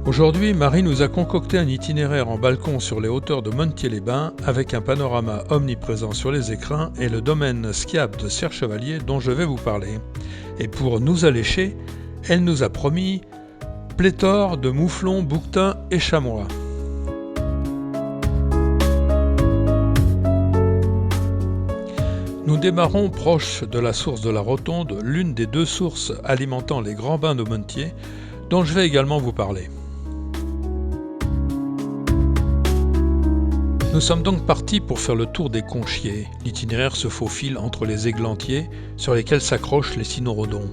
Aujourd'hui, Marie nous a concocté un itinéraire en balcon sur les hauteurs de Montier-les-Bains avec un panorama omniprésent sur les écrins et le domaine skiable de Serre-Chevalier dont je vais vous parler. Et pour nous allécher, elle nous a promis pléthore de mouflons, bouquetins et chamois. Nous démarrons proche de la source de la Rotonde, l'une des deux sources alimentant les grands bains de Montier, dont je vais également vous parler. Nous sommes donc partis pour faire le tour des Conchiers. L'itinéraire se faufile entre les églantiers sur lesquels s'accrochent les cynorrhodons.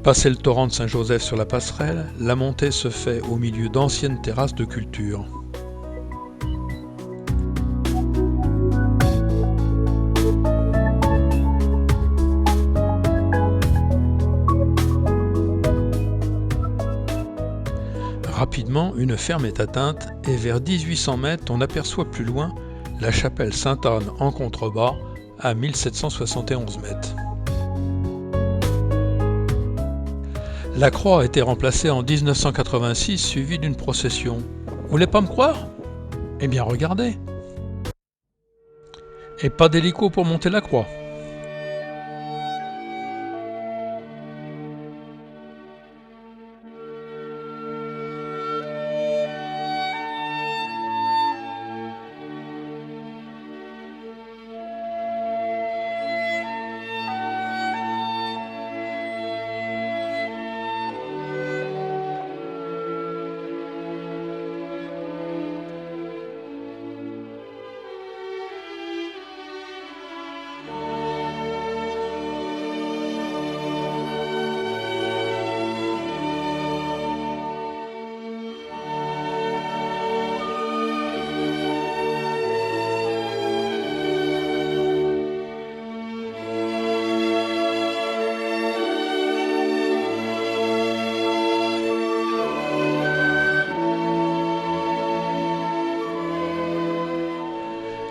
Passé le torrent de Saint-Joseph sur la passerelle, la montée se fait au milieu d'anciennes terrasses de culture. Rapidement, une ferme est atteinte et vers 1800 mètres, on aperçoit plus loin la chapelle Sainte-Anne en contrebas à 1771 mètres. La croix a été remplacée en 1986 suivie d'une procession. Vous voulez pas me croire? Eh bien regardez. Et pas d'hélico pour monter la croix.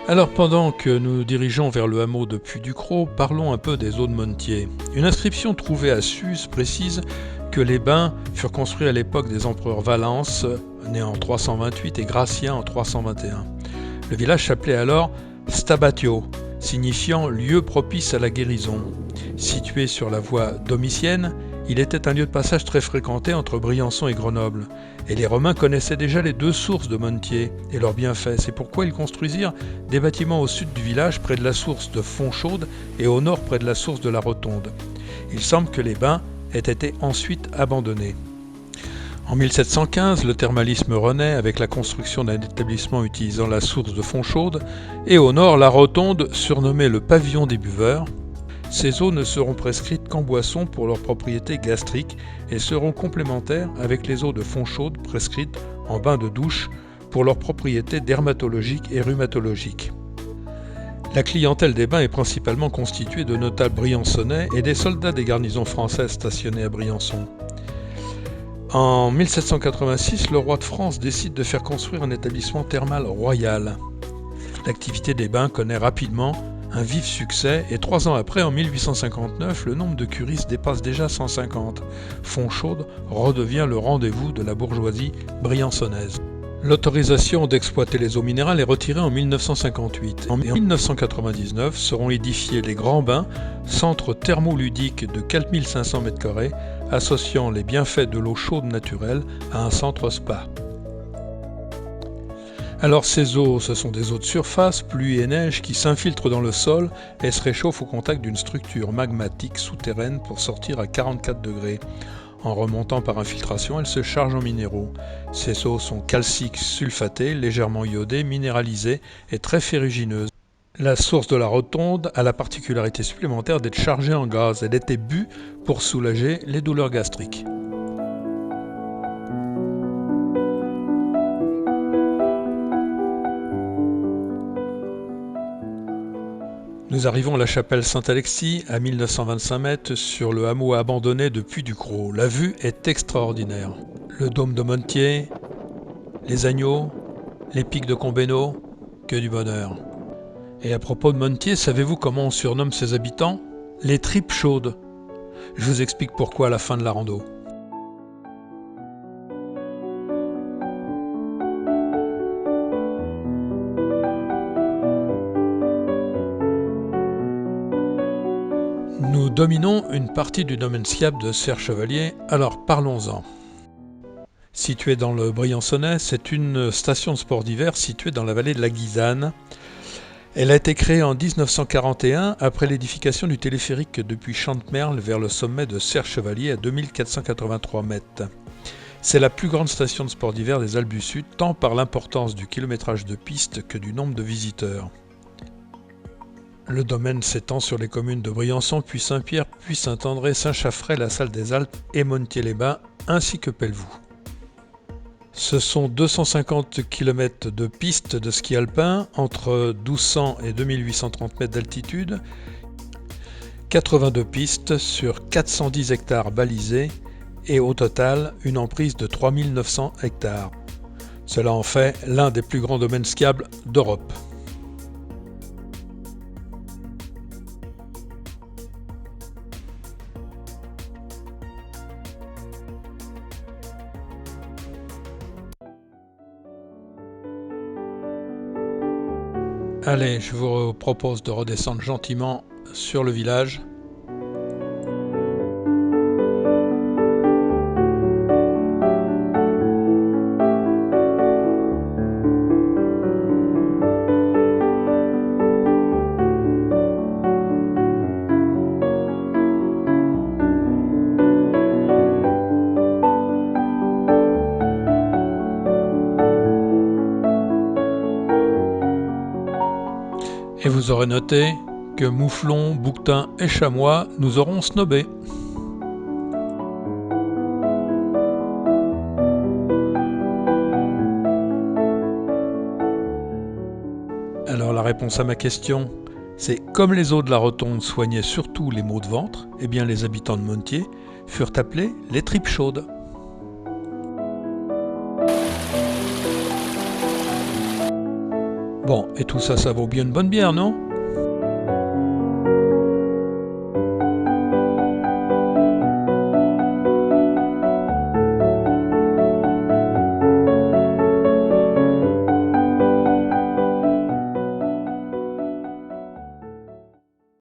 Alors pendant que nous nous dirigeons vers le hameau de Puy-du-Cros, parlons un peu des eaux de Montier. Une inscription trouvée à Suse précise que les bains furent construits à l'époque des empereurs Valence, né en 328, et Gratien en 321. Le village s'appelait alors Stabatio, signifiant lieu propice à la guérison. Situé sur la voie domitienne, il était un lieu de passage très fréquenté entre Briançon et Grenoble. Et les Romains connaissaient déjà les deux sources de Montier et leurs bienfaits. C'est pourquoi ils construisirent des bâtiments au sud du village près de la source de Fontchaude et au nord près de la source de la Rotonde. Il semble que les bains aient été ensuite abandonnés. En 1715, le thermalisme renaît avec la construction d'un établissement utilisant la source de Fontchaude et au nord la Rotonde, surnommée le pavillon des buveurs. Ces eaux ne seront prescrites qu'en boisson pour leurs propriétés gastriques et seront complémentaires avec les eaux de Fontchaude prescrites en bain de douche pour leurs propriétés dermatologiques et rhumatologiques. La clientèle des bains est principalement constituée de notables briançonnais et des soldats des garnisons françaises stationnés à Briançon. En 1786, le roi de France décide de faire construire un établissement thermal royal. L'activité des bains connaît rapidement un vif succès et 3 ans après, en 1859, le nombre de curistes dépasse déjà 150. Fontchaude redevient le rendez-vous de la bourgeoisie briançonnaise. L'autorisation d'exploiter les eaux minérales est retirée en 1958. En 1999 seront édifiés les Grands Bains, centre thermoludique de 4500 m², associant les bienfaits de l'eau chaude naturelle à un centre spa. Alors ces eaux, ce sont des eaux de surface, pluie et neige, qui s'infiltrent dans le sol et se réchauffent au contact d'une structure magmatique souterraine pour sortir à 44 degrés. En remontant par infiltration, elles se chargent en minéraux. Ces eaux sont calciques sulfatées, légèrement iodées, minéralisées et très ferrugineuses. La source de la Rotonde a la particularité supplémentaire d'être chargée en gaz. Elle était bue pour soulager les douleurs gastriques. Nous arrivons à la chapelle Saint-Alexis, à 1925 mètres, sur le hameau abandonné de Puy-du-Cros. La vue est extraordinaire. Le dôme de Montier, les agneaux, les pics de Combéno, que du bonheur. Et à propos de Montier, savez-vous comment on surnomme ses habitants? Les tripes chaudes. Je vous explique pourquoi à la fin de la rando. Nous dominons une partie du domaine skiable de Serre-Chevalier, alors parlons-en. Située dans le Briançonnais, c'est une station de sport d'hiver située dans la vallée de la Guisane. Elle a été créée en 1941 après l'édification du téléphérique depuis Chantemerle vers le sommet de Serre-Chevalier à 2483 mètres. C'est la plus grande station de sport d'hiver des Alpes du Sud, tant par l'importance du kilométrage de piste que du nombre de visiteurs. Le domaine s'étend sur les communes de Briançon, puis Saint-Pierre, puis Saint-André, Saint-Chaffray, la Salle des Alpes et Montier-les-Bains, ainsi que Pelvoux. Ce sont 250 km de pistes de ski alpin entre 1200 et 2830 mètres d'altitude, 82 pistes sur 410 hectares balisés et au total une emprise de 3900 hectares. Cela en fait l'un des plus grands domaines skiables d'Europe. Allez, je vous propose de redescendre gentiment sur le village. Et vous aurez noté que mouflons, bouquetins et chamois nous auront snobés. Alors la réponse à ma question, c'est comme les eaux de la Rotonde soignaient surtout les maux de ventre, eh bien les habitants de Montier furent appelés les tripes chaudes. Bon, et tout ça, ça vaut bien une bonne bière, non ?